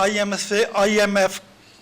IMF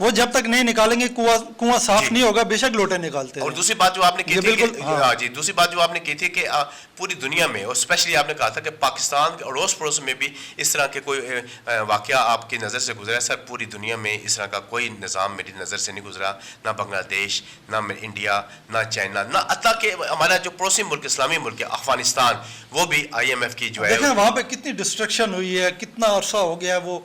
وہ جب تک نہیں نکالیں گے کنواں صاف نہیں ہوگا، بے شک لوٹے نکالتے ہیں. اور دوسری بات جو آپ نے کی تھی بالکل، کہ جی دوسری بات جو آپ نے کی تھی کہ پوری دنیا میں، اور اسپیشلی آپ نے کہا تھا کہ پاکستان کے اڑوس پڑوس میں بھی اس طرح کے کوئی واقعہ آپ کی نظر سے گزرا ہے. سر پوری دنیا میں اس طرح کا کوئی نظام میری نظر سے نہیں گزرا، نہ بنگلہ دیش، نہ انڈیا، نہ چائنا، نہ حتیٰ کہ ہمارا جو پڑوسی ملک اسلامی ملک ہے افغانستان، وہ بھی IMF کی جو ہے دیکھیں وہاں پہ کتنی ڈسٹرکشن ہوئی ہے، کتنا عرصہ ہو گیا ہے، وہ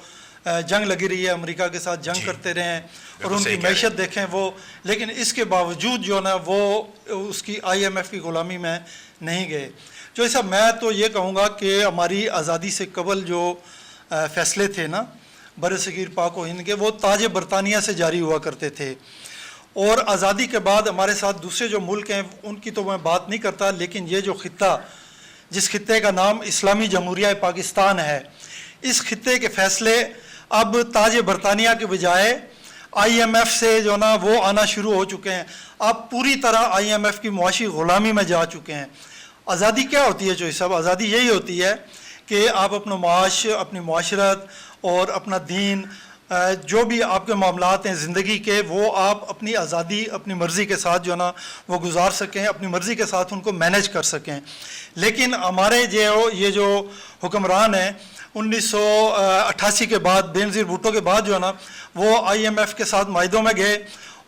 جنگ لگی رہی ہے، امریکہ کے ساتھ جنگ کرتے رہے ہیں، اور ان کی معیشت دیکھیں وہ، لیکن اس کے باوجود جو نا وہ اس کی IMF کی غلامی میں نہیں گئے. جو ایسا میں تو یہ کہوں گا کہ ہماری آزادی سے قبل جو فیصلے تھے نا بر صغیر پاک و ہند کے، وہ تاج برطانیہ سے جاری ہوا کرتے تھے، اور آزادی کے بعد ہمارے ساتھ دوسرے جو ملک ہیں ان کی تو میں بات نہیں کرتا، لیکن یہ جو خطہ، جس خطے کا نام اسلامی جمہوریہ پاکستان ہے، اس خطے کے فیصلے اب تاج برطانیہ کے بجائے IMF سے جو نا وہ آنا شروع ہو چکے ہیں. اب پوری طرح IMF کی معاشی غلامی میں جا چکے ہیں. آزادی کیا ہوتی ہے چوہی صاحب؟ آزادی یہی ہوتی ہے کہ آپ اپنا معاش، اپنی معاشرت اور اپنا دین، جو بھی آپ کے معاملات ہیں زندگی کے، وہ آپ اپنی آزادی، اپنی مرضی کے ساتھ جو نا وہ گزار سکیں، اپنی مرضی کے ساتھ ان کو مینیج کر سکیں. لیکن ہمارے یہ جو حکمران ہیں 1988 کے بعد، بے نظیر بھٹو کے بعد جو ہے نا وہ IMF کے ساتھ معاہدوں میں گئے،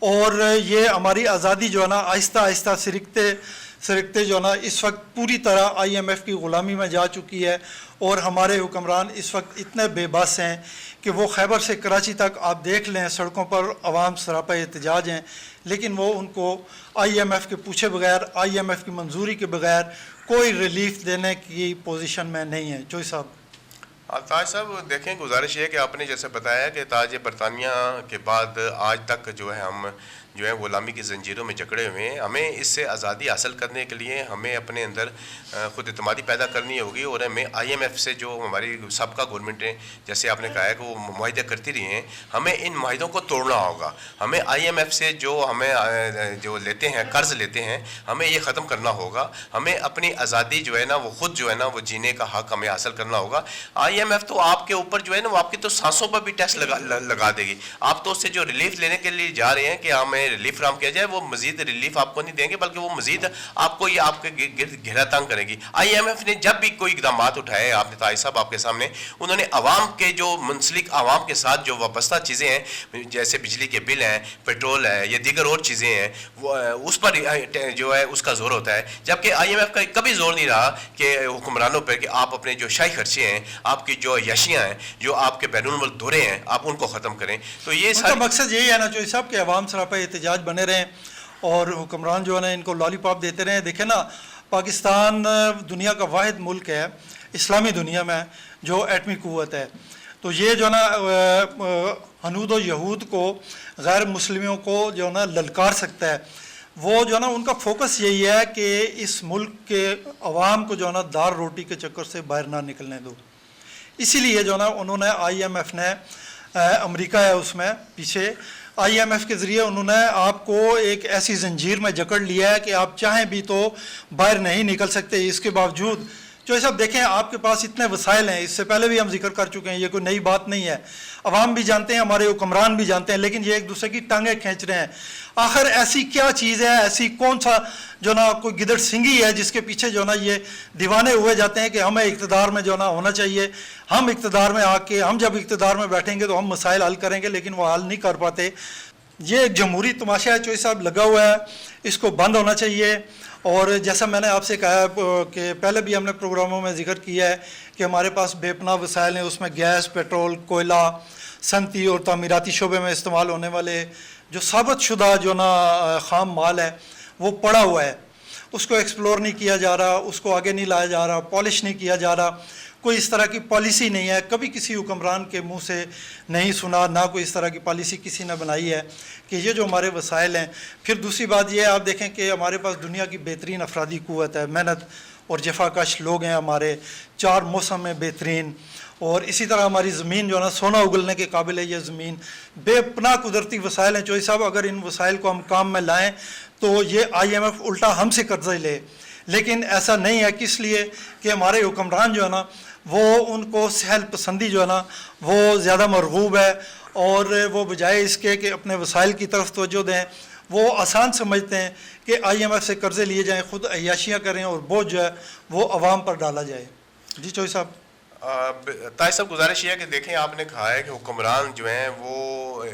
اور یہ ہماری آزادی جو ہے نا آہستہ آہستہ سرکتے جو ہے نا اس وقت پوری طرح IMF کی غلامی میں جا چکی ہے. اور ہمارے حکمران اس وقت اتنے بے بس ہیں کہ وہ خیبر سے کراچی تک آپ دیکھ لیں سڑکوں پر عوام سراپا احتجاج ہیں، لیکن وہ ان کو IMF کے پوچھے بغیر، IMF کی منظوری کے بغیر کوئی ریلیف دینے کی پوزیشن میں نہیں ہے. چوہی صاحب. تاج صاحب دیکھیں، گزارش یہ ہے کہ آپ نے جیسے بتایا کہ تاج برطانیہ کے بعد آج تک جو ہے ہم جو ہے غلامی کی زنجیروں میں جکڑے ہوئے ہیں. ہمیں اس سے آزادی حاصل کرنے کے لیے ہمیں اپنے اندر خود اعتمادی پیدا کرنی ہوگی، اور ہمیں IMF سے جو ہماری سابقہ گورنمنٹیں جیسے آپ نے کہا ہے کہ وہ معاہدے کرتی رہی ہیں، ہمیں ان معاہدوں کو توڑنا ہوگا. ہمیں IMF سے جو ہمیں جو لیتے ہیں، قرض لیتے ہیں، ہمیں یہ ختم کرنا ہوگا. ہمیں اپنی آزادی جو ہے نا وہ خود جو ہے نا وہ جینے کا حق ہمیں حاصل کرنا ہوگا. IMF تو آپ کے اوپر جو ہے نا وہ آپ کی تو سانسوں پر بھی ٹیکس لگا دے گی. آپ تو اس سے جو ریلیف لینے کے لیے جا رہے ہیں کہ ہمیں ریلیف فراہم کیا جائے، وہ مزید ریلیف آپ کو نہیں دیں گے، بلکہ وہ مزید آپ کو یہ آپ کے گرد گھیرا تنگ کرے گی. IMF نے جب بھی کوئی اقدامات اٹھائے، آپ نے طاہر صاحب آپ کے سامنے، انہوں نے عوام کے جو منسلک عوام کے ساتھ جو وابستہ چیزیں ہیں، جیسے بجلی کے بل ہیں، پیٹرول ہے، یا دیگر اور چیزیں ہیں، وہ اس پر جو ہے اس کا زور ہوتا ہے. جبکہ IMF کا کبھی زور نہیں رہا کہ حکمرانوں پر کہ آپ اپنے جو شاہی خرچے ہیں، آپ کی جو عیاشیاں ہیں، جو آپ کے بیرون ملک دورے ہیں، آپ ان کو ختم کریں. تو یہ سارا مقصد یہی ہے نا چوہی صاحب کہ عوام سراپا احتجاج بنے رہیں اور حکمران جو ہے نا ان کو لالی پاپ دیتے رہیں. دیکھیں نا پاکستان دنیا کا واحد ملک ہے اسلامی دنیا میں جو ایٹمی قوت ہے. تو یہ جو ہے نا ہنود و یہود کو، غیر مسلموں کو جو ہے نا للکار سکتا ہے. وہ جو ہے نا ان کا فوکس یہی ہے کہ اس ملک کے عوام کو جو ہے نا دار روٹی کے چکر سے باہر نہ نکلنے دو. اسی لیے جو ہے نا انہوں نے IMF نے، امریکہ ہے اس میں پیچھے، IMF کے ذریعے انہوں نے آپ کو ایک ایسی زنجیر میں جکڑ لیا ہے کہ آپ چاہیں بھی تو باہر نہیں نکل سکتے. اس کے باوجود جو صاحب دیکھیں آپ کے پاس اتنے وسائل ہیں، اس سے پہلے بھی ہم ذکر کر چکے ہیں، یہ کوئی نئی بات نہیں ہے، عوام بھی جانتے ہیں، ہمارے حکمران بھی جانتے ہیں، لیکن یہ ایک دوسرے کی ٹانگیں کھینچ رہے ہیں. آخر ایسی کیا چیز ہے، ایسی کون سا جو نا کوئی گدڑ سنگھی ہے جس کے پیچھے جو نا یہ دیوانے ہوئے جاتے ہیں کہ ہمیں اقتدار میں جو نا ہونا چاہیے، ہم اقتدار میں آ کے، ہم جب اقتدار میں بیٹھیں گے تو ہم مسائل حل کریں گے، لیکن وہ حل نہیں کر پاتے. یہ ایک جمہوری تماشا ہے چوہی صاحب لگا ہوا ہے، اس کو بند ہونا چاہیے. اور جیسا میں نے آپ سے کہا کہ پہلے بھی ہم نے پروگراموں میں ذکر کیا ہے کہ ہمارے پاس بے پناہ وسائل ہیں، اس میں گیس، پیٹرول، کوئلہ، صنعتی اور تعمیراتی شعبے میں استعمال ہونے والے جو ثابت شدہ جو نا خام مال ہے وہ پڑا ہوا ہے. اس کو ایکسپلور نہیں کیا جا رہا، اس کو آگے نہیں لایا جا رہا، پالش نہیں کیا جا رہا. کوئی اس طرح کی پالیسی نہیں ہے، کبھی کسی حکمران کے منہ سے نہیں سنا، نہ کوئی اس طرح کی پالیسی کسی نے بنائی ہے کہ یہ جو ہمارے وسائل ہیں. پھر دوسری بات یہ ہے، آپ دیکھیں کہ ہمارے پاس دنیا کی بہترین افرادی قوت ہے، محنت اور جفا کش لوگ ہیں ہمارے، 4 موسم میں بہترین، اور اسی طرح ہماری زمین جو ہے نا سونا اگلنے کے قابل ہے. یہ زمین بے پناہ قدرتی وسائل ہیں چوہی صاحب. اگر ان وسائل کو ہم کام میں لائیں تو یہ IMF الٹا ہم سے قرضہ لے، لیکن ایسا نہیں ہے. کس لیے کہ ہمارے حکمران جو ہے نا وہ ان کو سہل پسندی جو ہے نا وہ زیادہ مرغوب ہے، اور وہ بجائے اس کے کہ اپنے وسائل کی طرف توجہ دیں، وہ آسان سمجھتے ہیں کہ آئی ایم ایف سے قرضے لیے جائیں، خود عیاشیاں کریں اور بوجھ جو ہے وہ عوام پر ڈالا جائے۔ جی چوہی صاحب۔ طاہر صاحب گزارش یہ ہے کہ دیکھیں آپ نے کہا ہے کہ حکمران جو ہیں وہ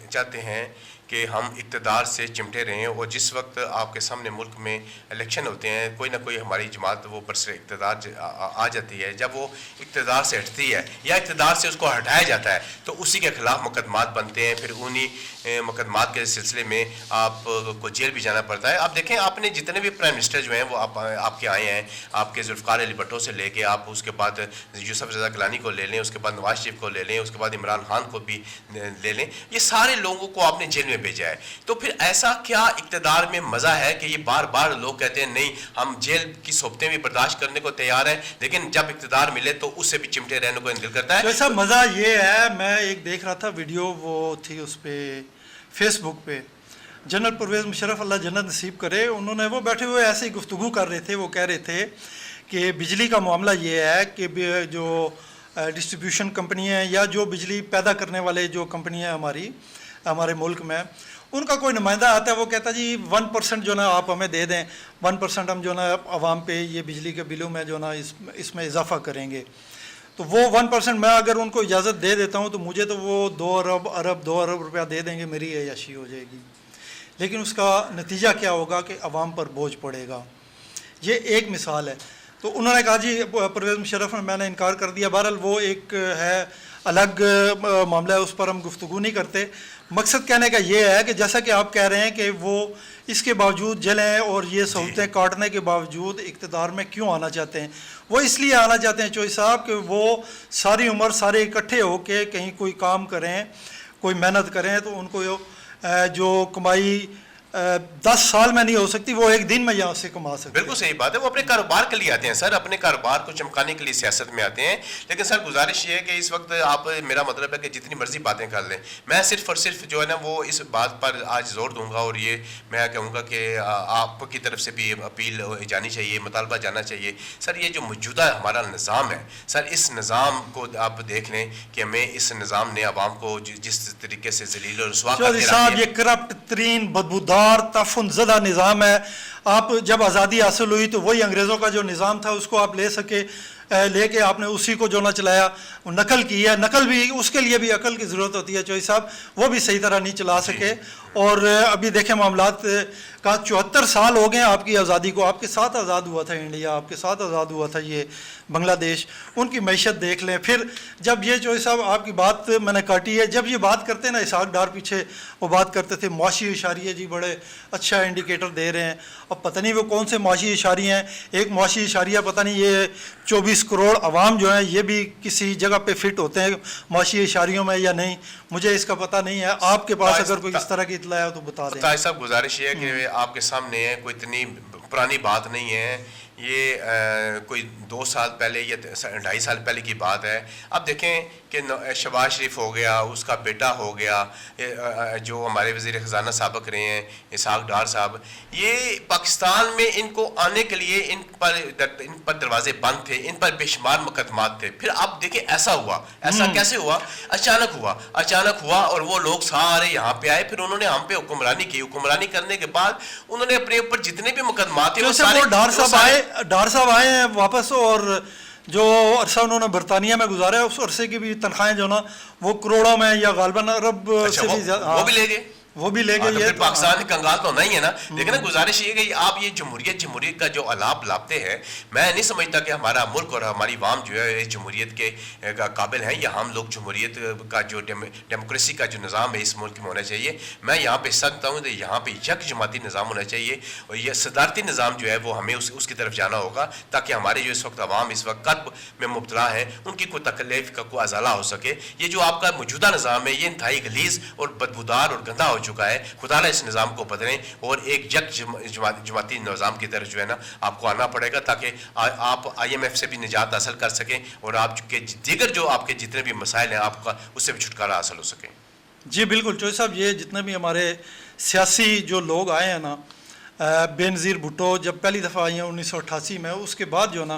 چاہتے ہیں کہ ہم اقتدار سے چمٹے رہیں، اور جس وقت آپ کے سامنے ملک میں الیکشن ہوتے ہیں کوئی نہ کوئی ہماری جماعت وہ برسر اقتدار آ جاتی ہے، جب وہ اقتدار سے ہٹتی ہے یا اقتدار سے اس کو ہٹایا جاتا ہے تو اسی کے خلاف مقدمات بنتے ہیں، پھر انہی مقدمات کے سلسلے میں آپ کو جیل بھی جانا پڑتا ہے۔ آپ دیکھیں آپ نے جتنے بھی پرائم منسٹر جو ہیں وہ آپ کے آئے ہیں، آپ کے ذوالفقار علی بھٹو سے لے کے آپ اس کے بعد یوسف رضا گیلانی کو لے لیں، اس کے بعد نواز شریف کو لے لیں، اس کے بعد عمران خان کو بھی لے لیں، یہ سارے لوگوں کو آپ نے جیل میں بھیجا ہے۔ تو پھر ایسا کیا اقتدار میں مزہ ہے کہ یہ بار بار لوگ کہتے ہیں نہیں ہم جیل کی صحبتیں بھی برداشت کرنے کو تیار ہیں، لیکن جب اقتدار ملے تو اس سے بھی چمٹے رہنے کو دل کرتا ہے۔ ویسا مزہ یہ ہے، میں ایک دیکھ رہا تھا ویڈیو، وہ تھی اس پہ فیس بک پہ، جنرل پرویز مشرف اللہ جنت نصیب کرے، انہوں نے وہ بیٹھے ہوئے ایسے ہی گفتگو کر رہے تھے، وہ کہہ رہے تھے کہ بجلی کا معاملہ یہ ہے کہ جو ڈسٹریبیوشن کمپنیاں ہیں یا جو بجلی پیدا کرنے والے جو کمپنیاں ہمارے ملک میں، ان کا کوئی نمائندہ آتا ہے، وہ کہتا ہے جی 1% جو نا آپ ہمیں دے دیں، 1% ہم جو نا عوام پہ یہ بجلی کے بلوں میں جو نا اس میں اضافہ کریں گے۔ تو وہ 1% میں اگر ان کو اجازت دے دیتا ہوں تو مجھے تو وہ 2 ارب روپیہ دے دیں گے، میری عیاشی ہو جائے گی، لیکن اس کا نتیجہ کیا ہوگا کہ عوام پر بوجھ پڑے گا۔ یہ ایک مثال ہے۔ تو انہوں نے کہا جی پرویز مشرف نے، میں نے انکار کر دیا، بہرحال وہ ایک ہے الگ معاملہ ہے، اس پر ہم گفتگو نہیں کرتے۔ مقصد کہنے کا یہ ہے کہ جیسا کہ آپ کہہ رہے ہیں کہ وہ اس کے باوجود جلیں اور یہ سہولتیں کاٹنے کے باوجود اقتدار میں کیوں آنا چاہتے ہیں؟ وہ اس لیے آنا چاہتے ہیں چوہی صاحب کہ وہ ساری عمر سارے اکٹھے ہو کے کہیں کوئی کام کریں، کوئی محنت کریں، تو ان کو جو کمائی 10 سال میں نہیں ہو سکتی وہ ایک دن میں یہاں سے کما سکتے ہیں۔ بالکل صحیح بات ہے، وہ اپنے کاروبار کے لیے آتے ہیں سر، اپنے کاروبار کو چمکانے کے لیے سیاست میں آتے ہیں۔ لیکن سر گزارش یہ ہے کہ اس وقت آپ، میرا مطلب ہے کہ جتنی مرضی باتیں کر لیں، میں صرف اور صرف جو ہے نا وہ اس بات پر آج زور دوں گا، اور یہ میں کہوں گا کہ آپ کی طرف سے بھی اپیل جانی چاہیے، مطالبہ جانا چاہیے۔ سر یہ جو موجودہ ہمارا نظام ہے سر، اس نظام کو آپ دیکھ لیں کہ ہمیں اس نظام نے عوام کو جس طریقے سے ذلیل و رسوا کر چودھری صاحب یہ کرپٹ ترین بدبودار تعفن زدہ نظام ہے۔ آپ جب آزادی حاصل ہوئی تو وہی انگریزوں کا جو نظام تھا اس کو آپ لے کے آپ نے اسی کو جو نہ چلایا، نقل کی ہے۔ نقل بھی اس کے لیے بھی عقل کی ضرورت ہوتی ہے چوہی صاحب، وہ بھی صحیح طرح نہیں چلا سکے۔ اور ابھی دیکھیں معاملات کا 74 سال ہو گئے آپ کی آزادی کو، آپ کے ساتھ آزاد ہوا تھا انڈیا، آپ کے ساتھ آزاد ہوا تھا یہ بنگلہ دیش، ان کی معیشت دیکھ لیں۔ پھر جب یہ چوہی صاحب آپ کی بات میں نے کاٹی ہے، جب یہ بات کرتے ہیں نا اسحاق ڈار پیچھے وہ بات کرتے تھے معاشی اشاریے، جی بڑے اچھا انڈیکیٹر دے رہے ہیں، اب پتہ نہیں وہ کون سے معاشی اشاریے ہیں۔ ایک معاشی اشاریہ پتہ نہیں یہ 24 کروڑ عوام جو ہیں یہ بھی کسی جگہ پہ فٹ ہوتے ہیں معاشی اشاریوں میں یا نہیں، مجھے اس کا پتہ نہیں ہے۔ آپ کے پاس اگر کوئی اس طرح کی اطلاع ہے تو بتا دیں۔ طاہر صاحب گزارش یہ ہے کہ آپ کے سامنے ہے، کوئی اتنی پرانی بات نہیں ہے، یہ کوئی 2 سال پہلے یا 2.5 سال پہلے کی بات ہے۔ اب دیکھیں کہ شہباز شریف ہو گیا، اس کا بیٹا ہو گیا، جو ہمارے وزیر خزانہ سابق رہے ہیں اسحاق ڈار صاحب، یہ پاکستان میں ان کو آنے کے لیے ان پر دروازے بند تھے، ان پر بے شمار مقدمات تھے۔ پھر اب دیکھیں ایسا ہوا، ایسا کیسے ہوا؟ اچانک ہوا اور وہ لوگ سارے یہاں پہ آئے، پھر انہوں نے ہم پہ حکمرانی کی۔ حکمرانی کرنے کے بعد انہوں نے اپنے اوپر جتنے بھی مقدمات تھے ڈار صاحب آئے ہیں واپس، اور جو عرصہ انہوں نے برطانیہ میں گزارا ہے اس عرصے کی بھی تنخواہیں جو نا وہ کروڑوں میں یا غالباً ارب سے بھی زیادہ، وہ بھی لے گئے، وہ بھی لے گئے۔ یہ پاکستان کے کنگال تو نہیں ہے نا۔ لیکن گزارش یہ کہ آپ یہ جمہوریت کا جو الاپ لاپتے ہیں، میں نہیں سمجھتا کہ ہمارا ملک اور ہماری عوام جو ہے اس جمہوریت کے قابل ہیں، یا ہم لوگ جمہوریت کا جو ڈیموکریسی کا جو نظام ہے اس ملک میں ہونا چاہیے۔ میں یہاں پہ سکتا ہوں کہ یہاں پہ یک جماعتی نظام ہونا چاہیے، اور یہ صدارتی نظام جو ہے وہ ہمیں اس کی طرف جانا ہوگا، تاکہ ہمارے جو اس وقت عوام اس وقت کرب میں مبتلا ہیں ان کی کوئی تکلیف کا کوئی ازالہ ہو سکے۔ یہ جو آپ کا موجودہ نظام ہے یہ انتہائی غلیظ اور بدبودار اور گندا ہو چکا ہے۔ خدا نہ اس نظام کو بدلیں اور ایک یک جماعتی نظام کی طرف جو ہے نا آپ کو آنا پڑے گا، تاکہ آپ آئی ایم ایف سے بھی نجات حاصل کر سکیں اور آپ کے دیگر جو آپ کے جتنے بھی مسائل ہیں آپ کا اس سے بھی چھٹکارا حاصل ہو سکے۔ جی بالکل چوہی صاحب، یہ جتنے بھی ہمارے سیاسی جو لوگ آئے ہیں نا، بے نظیر بھٹو جب پہلی دفعہ آئی ہیں 1988 میں، اس کے بعد جو نا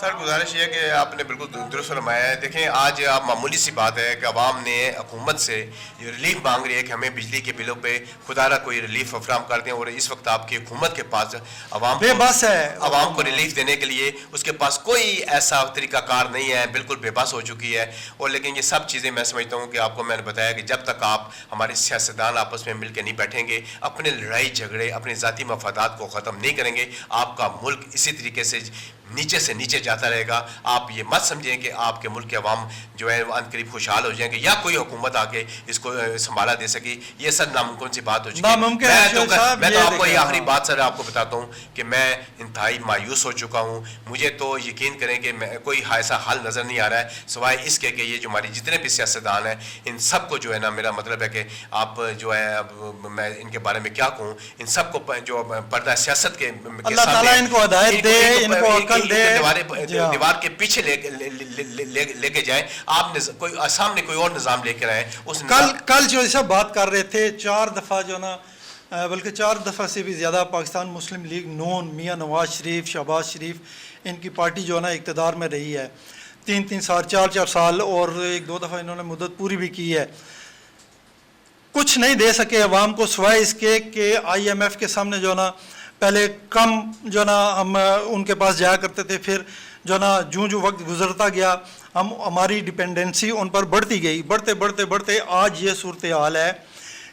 سر گزارش یہ ہے کہ آپ نے بالکل درست فرمایا ہے. دیکھیں آج آپ معمولی سی بات ہے کہ عوام نے حکومت سے یہ ریلیف مانگ رہی ہے کہ ہمیں بجلی کے بلوں پہ خدا را کوئی ریلیف فراہم کر دیں, اور اس وقت آپ کی حکومت کے پاس بے بس ہے, عوام کو ریلیف دینے کے لیے اس کے پاس کوئی ایسا طریقہ کار نہیں ہے, بالکل بے بس ہو چکی ہے. اور لیکن یہ سب چیزیں میں سمجھتا ہوں کہ آپ کو میں نے بتایا کہ جب تک آپ ہمارے سیاستدان آپس میں مل کے نہیں بیٹھیں گے, اپنے لڑائی جھگڑے اپنے ذاتی مفادات کو ختم نہیں کریں گے, آپ کا ملک اسی طریقے سے نیچے سے نیچے جاتا رہے گا. آپ یہ مت سمجھیں کہ آپ کے ملک کے عوام جو ہے ان قریب خوشحال ہو جائیں گے یا کوئی حکومت آ کے اس کو سنبھالا دے سکی. یہ سب ناممکن سی بات ہو چکی ہے. میں تو آپ کو یہ آخری بات سر آپ کو بتاتا ہوں کہ میں انتہائی مایوس ہو چکا ہوں. مجھے تو یقین کریں کہ کوئی ایسا حل نظر نہیں آ رہا ہے سوائے اس کے کہ یہ جو ہماری جتنے بھی سیاستدان ہیں ان سب کو جو ہے نا, میرا مطلب ہے کہ آپ جو ہے اب میں ان کے بارے میں کیا کہوں, ان سب کو جو پردہ سیاست کے اللہ تعالیٰ ان کو ہدایت دے, ان کو عقل دے, دیوار کے پیچھے لے کے جائیں. آپ کوئی سامنے کوئی اور نظام لے کر آئے. کل جو ایسا بات کر رہے تھے 4 دفعہ جو نا, بلکہ 4 دفعہ سے بھی زیادہ پاکستان مسلم لیگ نون, میاں نواز شریف, شہباز شریف, ان کی پارٹی جو ہے نا اقتدار میں رہی ہے 3 سال 4 سال, اور 1-2 دفعہ انہوں نے مدت پوری بھی کی ہے. کچھ نہیں دے سکے عوام کو سوائے اس کے کہ IMF کے سامنے جو نا پہلے کم جو نا ہم ان کے پاس جایا کرتے تھے, پھر جو نا جو وقت گزرتا گیا ہماری ڈپینڈنسی ان پر بڑھتی گئی. بڑھتے آج یہ صورتحال ہے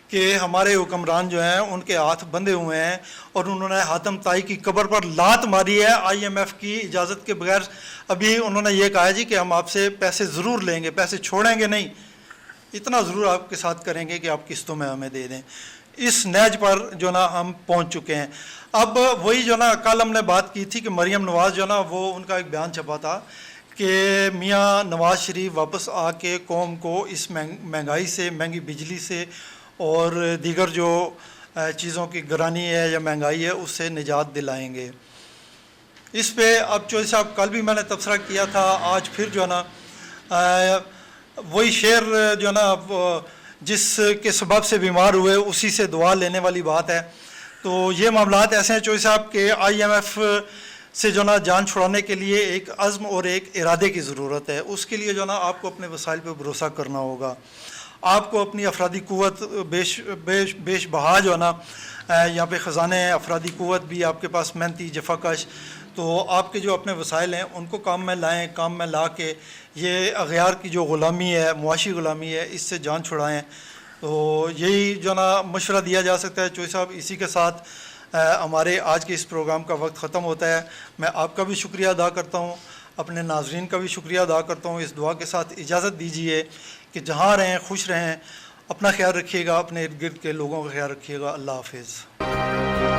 کہ ہمارے حکمران جو ہیں ان کے ہاتھ بندھے ہوئے ہیں, اور انہوں نے حاتم طائی کی قبر پر لات ماری ہے IMF کی اجازت کے بغیر. ابھی انہوں نے یہ کہا جی کہ ہم آپ سے پیسے ضرور لیں گے, پیسے چھوڑیں گے نہیں, اتنا ضرور آپ کے ساتھ کریں گے کہ آپ قسطوں میں ہمیں دے دیں. اس نیج پر جو نا ہم پہنچ چکے ہیں. اب وہی جو نا کل ہم نے بات کی تھی کہ مریم نواز جو نا وہ ان کا ایک بیان چھپا تھا کہ میاں نواز شریف واپس آ کے قوم کو اس مہنگائی سے, مہنگی بجلی سے اور دیگر جو چیزوں کی گرانی ہے یا مہنگائی ہے اس سے نجات دلائیں گے. اس پہ اب چودھری صاحب کل بھی میں نے تبصرہ کیا تھا, آج پھر جو ہے نا وہی شعر جو ہے نا جس کے سبب سے بیمار ہوئے اسی سے دعا لینے والی بات ہے. تو یہ معاملات ایسے ہیں چودھری صاحب کہ IMF سے جو نا جان چھڑانے کے لیے ایک عزم اور ایک ارادے کی ضرورت ہے. اس کے لیے جو نا آپ کو اپنے وسائل پہ بھروسہ کرنا ہوگا, آپ کو اپنی افرادی قوت بیش بہا جو ہے نا, یہاں پہ خزانے افرادی قوت بھی آپ کے پاس محنتی جفا کش, تو آپ کے جو اپنے وسائل ہیں ان کو کام میں لائیں, کام میں لا کے یہ اغیار کی جو غلامی ہے, معاشی غلامی ہے, اس سے جان چھڑائیں. تو یہی جو نا مشورہ دیا جا سکتا ہے چودھری صاحب. اسی کے ساتھ ہمارے آج کے اس پروگرام کا وقت ختم ہوتا ہے. میں آپ کا بھی شکریہ ادا کرتا ہوں, اپنے ناظرین کا بھی شکریہ ادا کرتا ہوں. اس دعا کے ساتھ اجازت دیجیے کہ جہاں رہیں خوش رہیں, اپنا خیال رکھیے گا, اپنے ارد گرد کے لوگوں کا خیال رکھیے گا. اللہ حافظ.